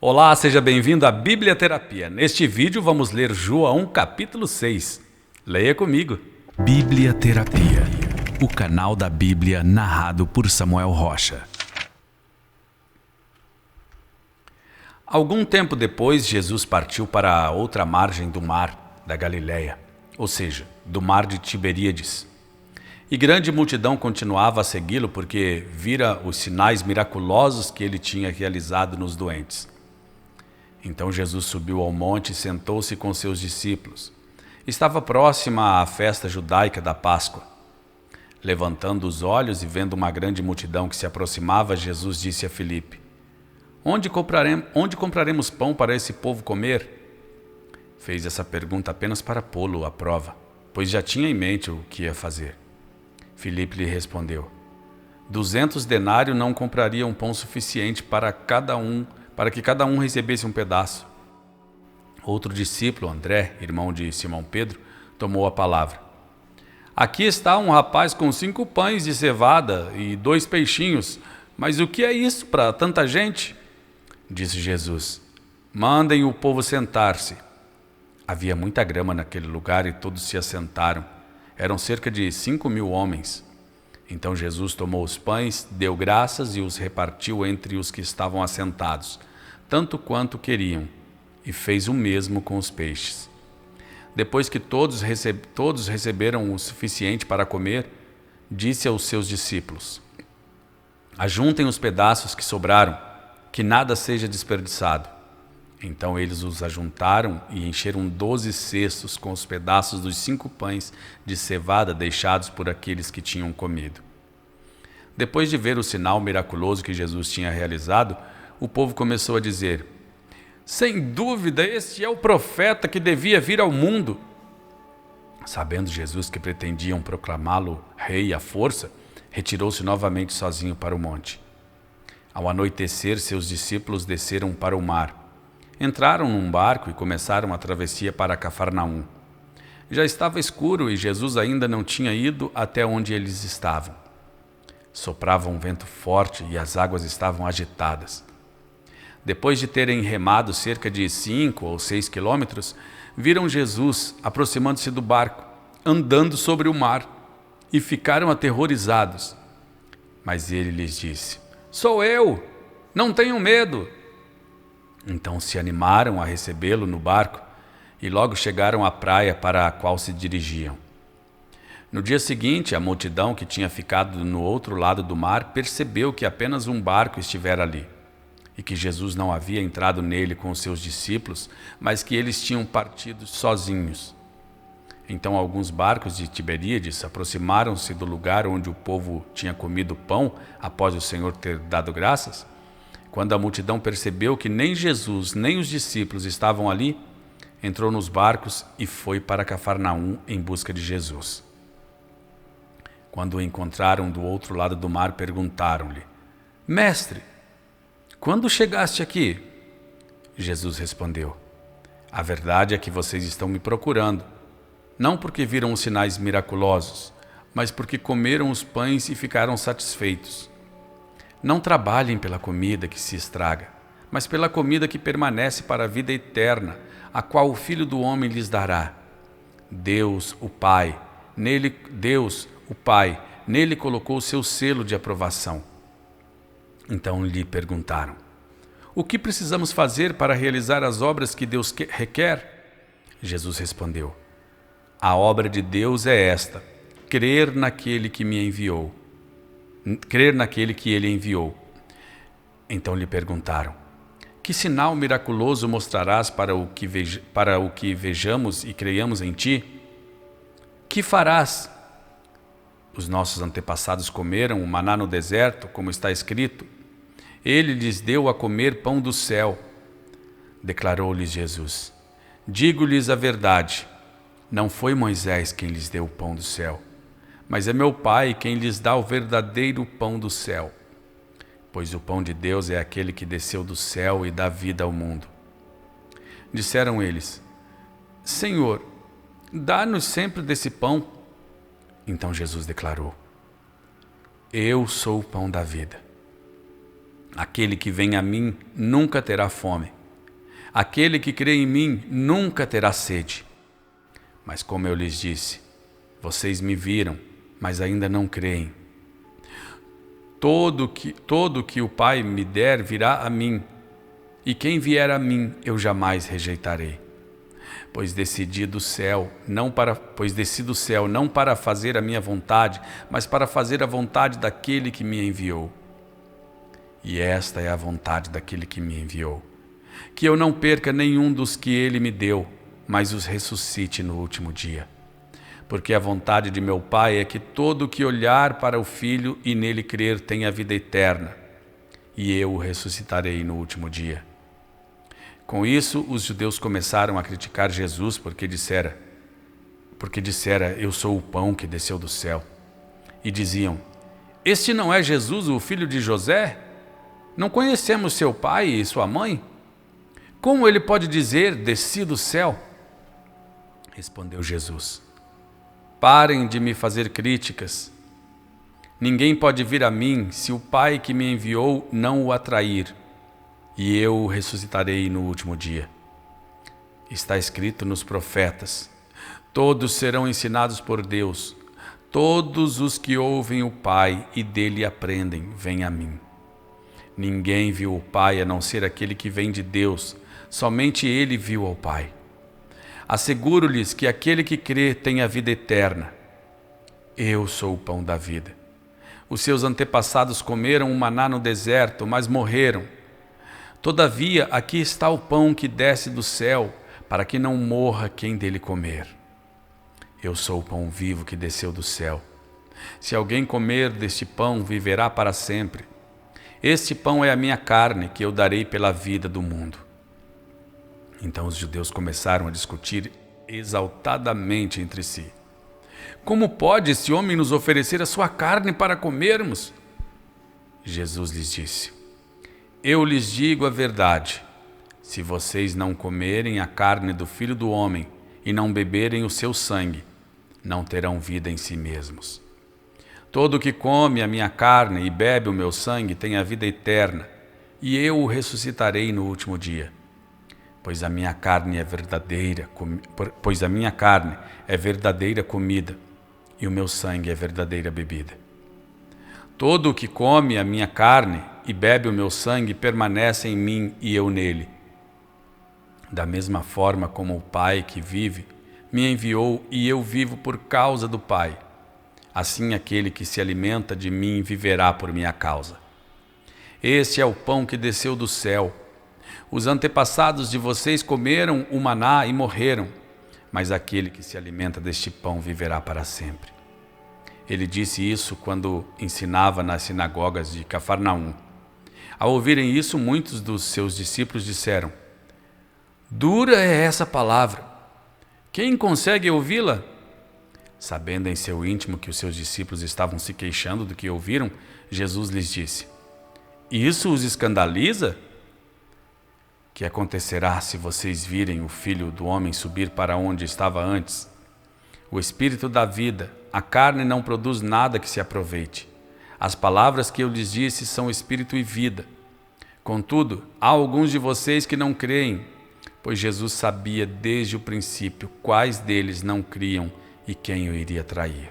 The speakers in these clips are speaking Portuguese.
Olá, seja bem-vindo à Bíblia Terapia. Neste vídeo vamos ler João capítulo 6. Leia comigo. Bíblia Terapia, o canal da Bíblia narrado por Samuel Rocha. Algum tempo depois, Jesus partiu para a outra margem do mar da Galileia, ou seja, do mar de Tiberíades. E grande multidão continuava a segui-lo porque vira os sinais miraculosos que ele tinha realizado nos doentes. Então Jesus subiu ao monte e sentou-se com seus discípulos. Estava próxima à festa judaica da Páscoa. Levantando os olhos e vendo uma grande multidão que se aproximava, Jesus disse a Filipe: Onde compraremos pão para esse povo comer? Fez essa pergunta apenas para pô-lo à prova, pois já tinha em mente o que ia fazer. Filipe lhe respondeu: 200 denários não comprariam pão suficiente para que cada um recebesse um pedaço. Outro discípulo, André, irmão de Simão Pedro, tomou a palavra. Aqui está um rapaz com 5 pães de cevada e 2 peixinhos, mas o que é isso para tanta gente? Disse Jesus: Mandem o povo sentar-se. Havia muita grama naquele lugar e todos se assentaram. Eram cerca de 5.000 homens. Então Jesus tomou os pães, deu graças e os repartiu entre os que estavam assentados, tanto quanto queriam, e fez o mesmo com os peixes. Depois que todos receberam o suficiente para comer, disse aos seus discípulos: Ajuntem os pedaços que sobraram, que nada seja desperdiçado. Então eles os ajuntaram e encheram 12 cestos com os pedaços dos 5 pães de cevada deixados por aqueles que tinham comido. Depois de ver o sinal miraculoso que Jesus tinha realizado, o povo começou a dizer: Sem dúvida, este é o profeta que devia vir ao mundo. Sabendo Jesus que pretendiam proclamá-lo rei à força, retirou-se novamente sozinho para o monte. Ao anoitecer, seus discípulos desceram para o mar. Entraram num barco e começaram a travessia para Cafarnaum. Já estava escuro e Jesus ainda não tinha ido até onde eles estavam. Soprava um vento forte e as águas estavam agitadas. Depois de terem remado cerca de 5 ou 6 quilômetros, viram Jesus aproximando-se do barco, andando sobre o mar, e ficaram aterrorizados. Mas ele lhes disse: Sou eu, não tenham medo. Então se animaram a recebê-lo no barco e logo chegaram à praia para a qual se dirigiam. No dia seguinte, a multidão que tinha ficado no outro lado do mar percebeu que apenas um barco estivera ali e que Jesus não havia entrado nele com os seus discípulos, mas que eles tinham partido sozinhos. Então alguns barcos de Tiberíades aproximaram-se do lugar onde o povo tinha comido pão após o Senhor ter dado graças. Quando a multidão percebeu que nem Jesus nem os discípulos estavam ali, entrou nos barcos e foi para Cafarnaum em busca de Jesus. Quando o encontraram do outro lado do mar, perguntaram-lhe: Mestre, quando chegaste aqui? Jesus respondeu: A verdade é que vocês estão me procurando, não porque viram os sinais miraculosos, mas porque comeram os pães e ficaram satisfeitos. Não trabalhem pela comida que se estraga, mas pela comida que permanece para a vida eterna, a qual o Filho do Homem lhes dará. Deus, o Pai, nele colocou o seu selo de aprovação. Então lhe perguntaram: O que precisamos fazer para realizar as obras que Deus requer? Jesus respondeu: A obra de Deus é esta: crer naquele que ele enviou. Então lhe perguntaram: Que sinal miraculoso mostrarás para o que vejamos e creiamos em ti? Que farás? Os nossos antepassados comeram o maná no deserto, como está escrito: Ele lhes deu a comer pão do céu. Declarou-lhes Jesus: Digo-lhes a verdade, não foi Moisés quem lhes deu o pão do céu, mas é meu Pai quem lhes dá o verdadeiro pão do céu. Pois o pão de Deus é aquele que desceu do céu e dá vida ao mundo. Disseram eles: Senhor, dá-nos sempre desse pão. Então Jesus declarou: Eu sou o pão da vida. Aquele que vem a mim nunca terá fome. Aquele que crê em mim nunca terá sede. Mas como eu lhes disse, vocês me viram, mas ainda não creem. Todo que o Pai me der virá a mim, e quem vier a mim eu jamais rejeitarei. Pois desci do céu não para fazer a minha vontade, mas para fazer a vontade daquele que me enviou. E esta é a vontade daquele que me enviou, que eu não perca nenhum dos que ele me deu, mas os ressuscite no último dia. Porque a vontade de meu Pai é que todo que olhar para o Filho e nele crer tenha vida eterna, e eu o ressuscitarei no último dia. Com isso, os judeus começaram a criticar Jesus porque dissera, eu sou o pão que desceu do céu. E diziam, este não é Jesus, o filho de José? Não conhecemos seu pai e sua mãe? Como ele pode dizer, desci do céu? Respondeu Jesus, parem de me fazer críticas. Ninguém pode vir a mim se o Pai que me enviou não o atrair, e eu o ressuscitarei no último dia. Está escrito nos profetas, todos serão ensinados por Deus, todos os que ouvem o Pai e dele aprendem, vêm a mim. Ninguém viu o Pai a não ser aquele que vem de Deus, somente ele viu ao Pai. Asseguro-lhes que aquele que crê tem a vida eterna. Eu sou o pão da vida. Os seus antepassados comeram o maná no deserto, mas morreram. Todavia, aqui está o pão que desce do céu, para que não morra quem dele comer. Eu sou o pão vivo que desceu do céu. Se alguém comer deste pão, viverá para sempre. Este pão é a minha carne, que eu darei pela vida do mundo. Então os judeus começaram a discutir exaltadamente entre si. Como pode esse homem nos oferecer a sua carne para comermos? Jesus lhes disse, eu lhes digo a verdade, se vocês não comerem a carne do Filho do Homem e não beberem o seu sangue, não terão vida em si mesmos. Todo que come a minha carne e bebe o meu sangue tem a vida eterna, e eu o ressuscitarei no último dia. Pois a minha carne é verdadeira comida, e o meu sangue é verdadeira bebida. Todo o que come a minha carne e bebe o meu sangue permanece em mim e eu nele. Da mesma forma como o Pai que vive me enviou e eu vivo por causa do Pai, assim aquele que se alimenta de mim viverá por minha causa. Este é o pão que desceu do céu. Os antepassados de vocês comeram o maná e morreram, mas aquele que se alimenta deste pão viverá para sempre. Ele disse isso quando ensinava nas sinagogas de Cafarnaum. Ao ouvirem isso, muitos dos seus discípulos disseram, dura é essa palavra. Quem consegue ouvi-la? Sabendo em seu íntimo que os seus discípulos estavam se queixando do que ouviram, Jesus lhes disse, isso os escandaliza? Que acontecerá se vocês virem o Filho do Homem subir para onde estava antes? O Espírito dá vida, a carne não produz nada que se aproveite. As palavras que eu lhes disse são Espírito e vida. Contudo, há alguns de vocês que não creem, pois Jesus sabia desde o princípio quais deles não criam e quem o iria trair.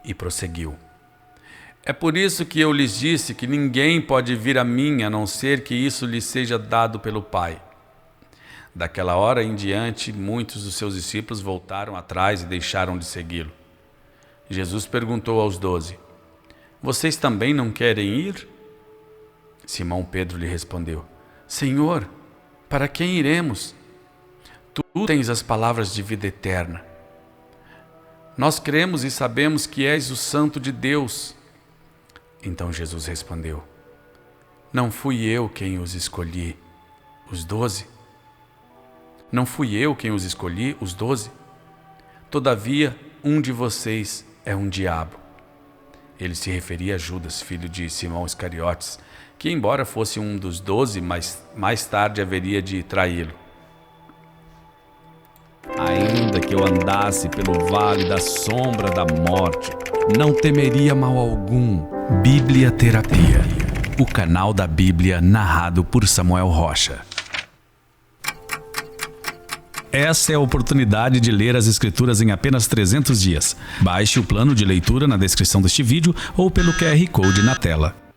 E prosseguiu. É por isso que eu lhes disse que ninguém pode vir a mim a não ser que isso lhe seja dado pelo Pai. Daquela hora em diante, muitos dos seus discípulos voltaram atrás e deixaram de segui-lo. Jesus perguntou aos 12, vocês também não querem ir? Simão Pedro lhe respondeu, Senhor, para quem iremos? Tu tens as palavras de vida eterna. Nós cremos e sabemos que és o Santo de Deus. Então Jesus respondeu, não fui eu quem os escolhi, os 12? Não fui eu quem os escolhi, os 12? Todavia, um de vocês é um diabo. Ele se referia a Judas, filho de Simão Iscariotes, que embora fosse um dos 12, mas mais tarde haveria de traí-lo. Ainda que eu andasse pelo vale da sombra da morte, não temeria mal algum. Bíblia Terapia. o canal da Bíblia narrado por Samuel Rocha. Essa é a oportunidade de ler as Escrituras em apenas 300 dias. Baixe o plano de leitura na descrição deste vídeo ou pelo QR Code na tela.